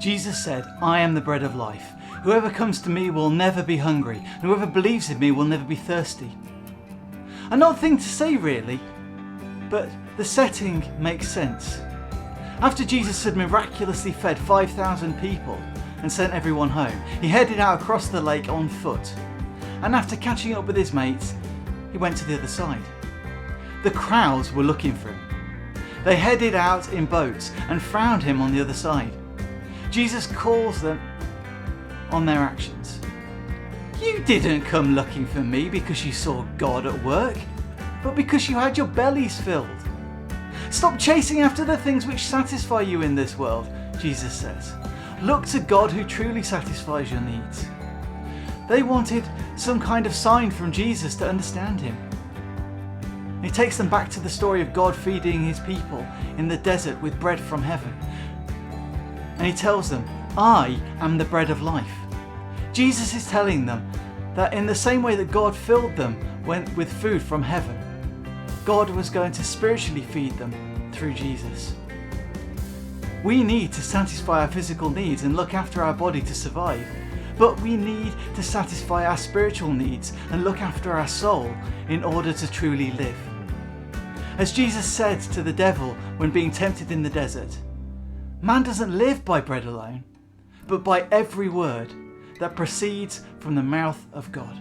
Jesus said, "I am the bread of life. Whoever comes to me will never be hungry, and whoever believes in me will never be thirsty." An odd thing to say really, but the setting makes sense. After Jesus had miraculously fed 5,000 people and sent everyone home, he headed out across the lake on foot. And after catching up with his mates, he went to the other side. The crowds were looking for him. They headed out in boats and found him on the other side. Jesus calls them on their actions. "You didn't come looking for me because you saw God at work, but because you had your bellies filled. Stop chasing after the things which satisfy you in this world," Jesus says. "Look to God who truly satisfies your needs." They wanted some kind of sign from Jesus to understand him. He takes them back to the story of God feeding his people in the desert with bread from heaven. And he tells them, "I am the bread of life." Jesus is telling them that in the same way that God filled them with food from heaven, God was going to spiritually feed them through Jesus. We need to satisfy our physical needs and look after our body to survive, but we need to satisfy our spiritual needs and look after our soul in order to truly live. As Jesus said to the devil when being tempted in the desert, "Man doesn't live by bread alone, but by every word that proceeds from the mouth of God."